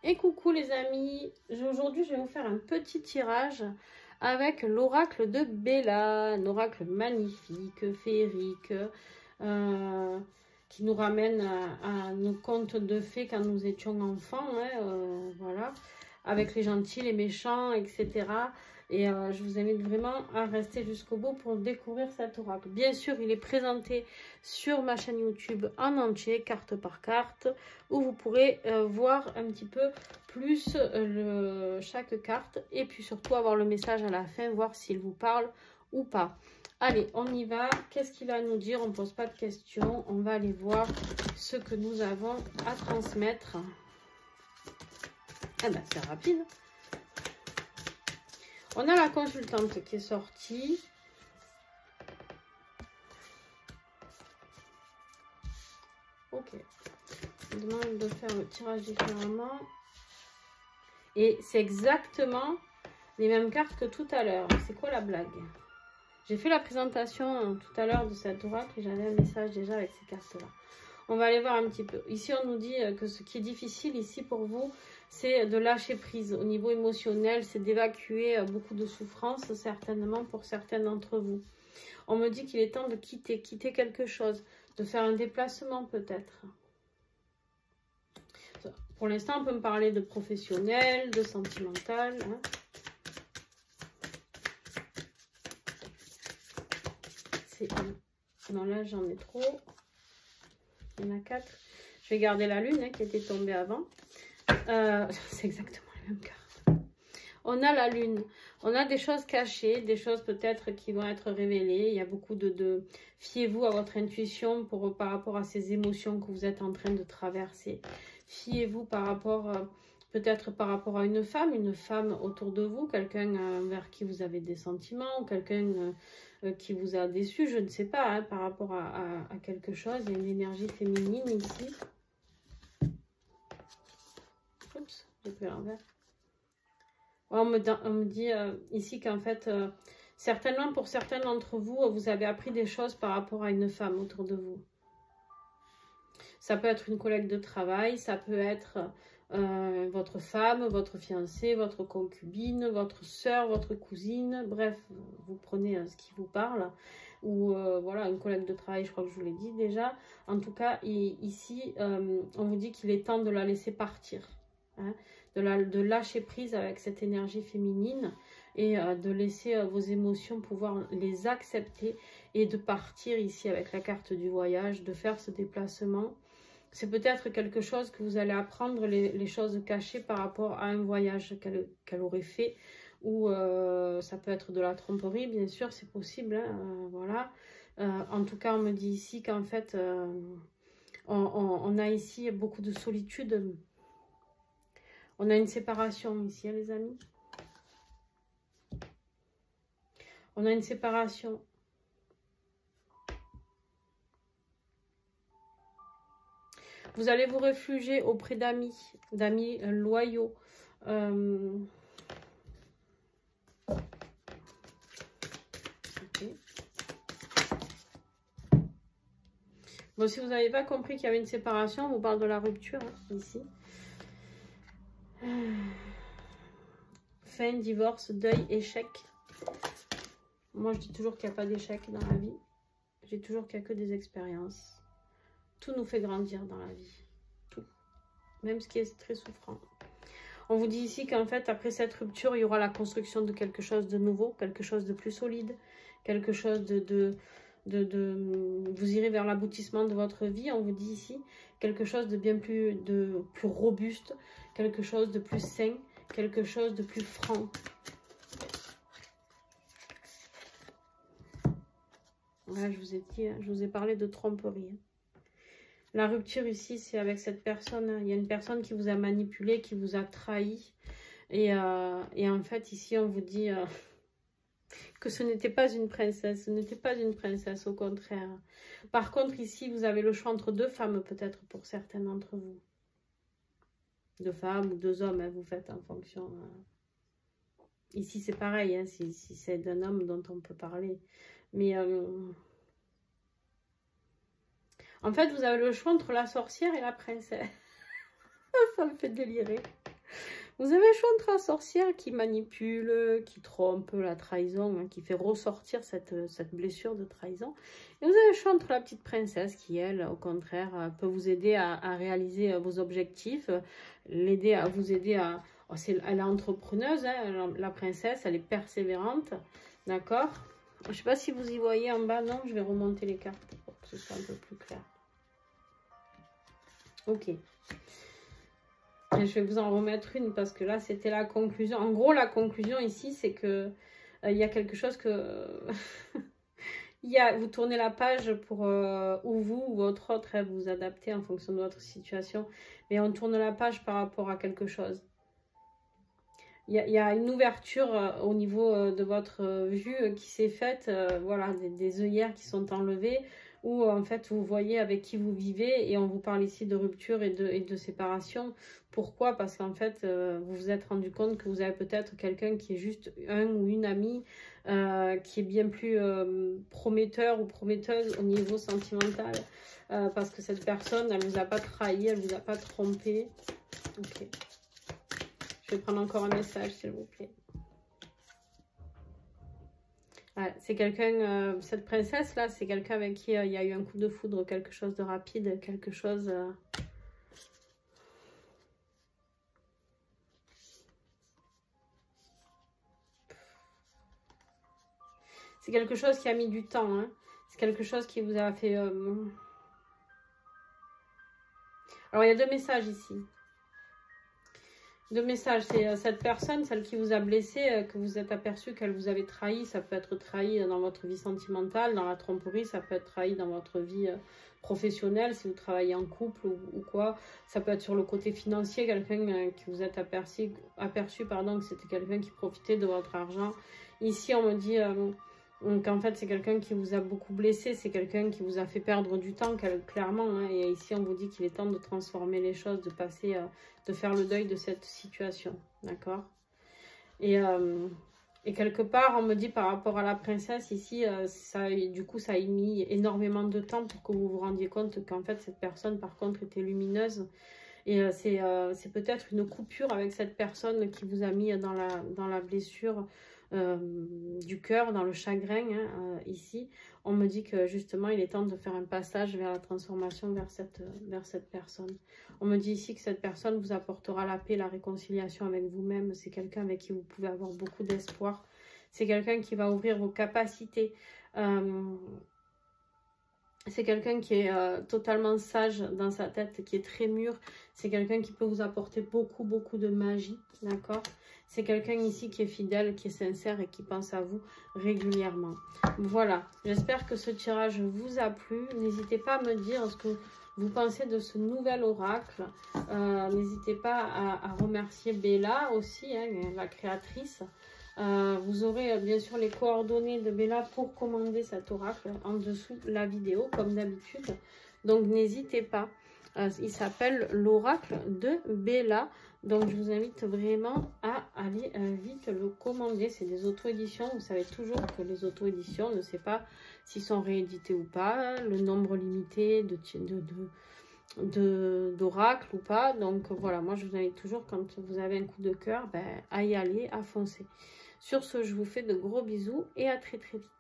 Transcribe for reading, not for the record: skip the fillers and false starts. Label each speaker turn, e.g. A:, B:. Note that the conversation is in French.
A: Et coucou les amis, aujourd'hui je vais vous faire un petit tirage avec l'oracle de Bella, un oracle magnifique, féerique, qui nous ramène à nos contes de fées quand nous étions enfants, hein, voilà, avec les gentils, les méchants, etc. Et je vous invite vraiment à rester jusqu'au bout pour découvrir cet oracle. Bien sûr, il est présenté sur ma chaîne YouTube en entier, carte par carte, où vous pourrez voir un petit peu plus chaque carte et puis surtout avoir le message à la fin, voir s'il vous parle ou pas. Allez, on y va. Qu'est-ce qu'il a à nous dire? On ne pose pas de questions. On va aller voir ce que nous avons à transmettre. Eh ben, c'est rapide. On a la consultante qui est sortie. Ok. On demande de faire le tirage différemment. Et c'est exactement les mêmes cartes que tout à l'heure. C'est quoi la blague? J'ai fait la présentation tout à l'heure de cet oracle et j'avais un message déjà avec ces cartes-là. On va aller voir un petit peu. Ici, on nous dit que ce qui est difficile ici pour vous, c'est de lâcher prise. Au niveau émotionnel, c'est d'évacuer beaucoup de souffrance, certainement pour certains d'entre vous. On me dit qu'il est temps de quitter quelque chose, de faire un déplacement peut-être. Pour l'instant, on peut me parler de professionnel, de sentimental. Hein. Non, là, j'en ai trop. Il y en a 4. Je vais garder la lune qui était tombée avant. C'est exactement les mêmes cartes. On a la lune. On a des choses cachées, des choses peut-être qui vont être révélées. Il y a beaucoup de... Fiez-vous à votre intuition par rapport à ces émotions que vous êtes en train de traverser. Fiez-vous par rapport... peut-être par rapport à une femme autour de vous, quelqu'un vers qui vous avez des sentiments, quelqu'un qui vous a déçu, je ne sais pas, hein, par rapport à quelque chose. Il y a une énergie féminine ici. Oups, j'ai pris l'envers. On me dit ici qu'en fait, certainement pour certains d'entre vous, vous avez appris des choses par rapport à une femme autour de vous. Ça peut être une collègue de travail, ça peut être... votre femme, votre fiancée, votre concubine, votre soeur, votre cousine, bref, vous prenez ce qui vous parle, ou voilà, une collègue de travail, je crois que je vous l'ai dit déjà. En tout cas, ici, on vous dit qu'il est temps de la laisser partir, hein, de lâcher prise avec cette énergie féminine et de laisser vos émotions pouvoir les accepter et de partir ici avec la carte du voyage, de faire ce déplacement. C'est peut-être quelque chose que vous allez apprendre, les choses cachées par rapport à un voyage qu'elle aurait fait. Ou ça peut être de la tromperie, bien sûr, c'est possible. Hein, voilà. En tout cas, on me dit ici qu'en fait, on a ici beaucoup de solitude. On a une séparation ici, hein, les amis. On a une séparation. Vous allez vous réfugier auprès d'amis loyaux. Okay. Bon, si vous n'avez pas compris qu'il y avait une séparation, on vous parle de la rupture, hein, ici. Fin, divorce, deuil, échec. Moi, je dis toujours qu'il n'y a pas d'échec dans la vie. Je dis toujours qu'il n'y a que des expériences. Tout nous fait grandir dans la vie. Tout. Même ce qui est très souffrant. On vous dit ici qu'en fait, après cette rupture, il y aura la construction de quelque chose de nouveau, quelque chose de plus solide, quelque chose vous irez vers l'aboutissement de votre vie. On vous dit ici quelque chose de bien plus robuste, quelque chose de plus sain, quelque chose de plus franc. Voilà, je vous ai dit, je vous ai parlé de tromperie. La rupture ici, c'est avec cette personne. Il y a une personne qui vous a manipulé, qui vous a trahi. Et en fait, ici, on vous dit que ce n'était pas une princesse. Ce n'était pas une princesse, au contraire. Par contre, ici, vous avez le choix entre deux femmes, peut-être, pour certains d'entre vous. Deux femmes ou deux hommes, hein, vous faites en fonction. Ici, c'est pareil, hein, si c'est d'un homme dont on peut parler. Mais... en fait, vous avez le choix entre la sorcière et la princesse. Ça me fait délirer. Vous avez un chantre sorcière qui manipule, qui trompe, la trahison, hein, qui fait ressortir cette blessure de trahison. Et vous avez le chantre, la petite princesse, qui, elle, au contraire, peut vous aider à réaliser vos objectifs, l'aider à vous aider à... Oh, elle est entrepreneuse, hein, la princesse, elle est persévérante, d'accord? Je ne sais pas si vous y voyez en bas, non, je vais remonter les cartes pour que ce soit un peu plus clair. Ok. Et je vais vous en remettre une parce que là, c'était la conclusion. En gros, la conclusion ici, c'est que il y a quelque chose que... vous tournez la page pour ou vous ou votre autre, hein, vous adaptez en fonction de votre situation. Mais on tourne la page par rapport à quelque chose. Il y a une ouverture au niveau de votre vue qui s'est faite. Voilà, des œillères qui sont enlevées. Où en fait vous voyez avec qui vous vivez et on vous parle ici de rupture et de séparation. Pourquoi? Parce qu'en fait vous vous êtes rendu compte que vous avez peut-être quelqu'un qui est juste un ou une amie qui est bien plus prometteur ou prometteuse au niveau sentimental parce que cette personne elle vous a pas trahi, elle vous a pas trompé. Ok, je vais prendre encore un message s'il vous plaît. Ouais, c'est quelqu'un, cette princesse-là, c'est quelqu'un avec qui il y a eu un coup de foudre, quelque chose de rapide, quelque chose... C'est quelque chose qui a mis du temps, hein. C'est quelque chose qui vous a fait... Alors, il y a deux messages ici. Deux messages, c'est cette personne, celle qui vous a blessé, que vous êtes aperçu qu'elle vous avait trahi. Ça peut être trahi dans votre vie sentimentale, dans la tromperie, ça peut être trahi dans votre vie professionnelle, si vous travaillez en couple ou quoi. Ça peut être sur le côté financier, quelqu'un qui vous êtes aperçu que c'était quelqu'un qui profitait de votre argent. Ici, on me dit qu'en fait, c'est quelqu'un qui vous a beaucoup blessé, c'est quelqu'un qui vous a fait perdre du temps, clairement. Hein, et ici, on vous dit qu'il est temps de transformer les choses, de passer... de faire le deuil de cette situation, d'accord? Et quelque part, on me dit par rapport à la princesse, ici, du coup, ça a mis énormément de temps pour que vous vous rendiez compte qu'en fait, cette personne, par contre, était lumineuse. Et c'est peut-être une coupure avec cette personne qui vous a mis dans la blessure du cœur, dans le chagrin, hein, ici. On me dit que justement, il est temps de faire un passage vers la transformation vers cette personne. On me dit ici que cette personne vous apportera la paix, la réconciliation avec vous-même. C'est quelqu'un avec qui vous pouvez avoir beaucoup d'espoir. C'est quelqu'un qui va ouvrir vos capacités. C'est quelqu'un qui est totalement sage dans sa tête, qui est très mûr. C'est quelqu'un qui peut vous apporter beaucoup, beaucoup de magie, d'accord? C'est quelqu'un ici qui est fidèle, qui est sincère et qui pense à vous régulièrement. Voilà, j'espère que ce tirage vous a plu. N'hésitez pas à me dire ce que vous pensez de ce nouvel oracle. N'hésitez pas à remercier Bella aussi, hein, la créatrice. Vous aurez bien sûr les coordonnées de Bella pour commander cet oracle en dessous de la vidéo comme d'habitude. Donc n'hésitez pas. Il s'appelle l'oracle de Bella. Donc je vous invite vraiment à aller vite le commander. C'est des auto-éditions. Vous savez toujours que les auto-éditions, on ne sait pas s'ils sont réédités ou pas, le nombre limité d'oracles ou pas. Donc voilà, moi je vous invite toujours quand vous avez un coup de cœur à y aller, à foncer. Sur ce, je vous fais de gros bisous et à très très vite.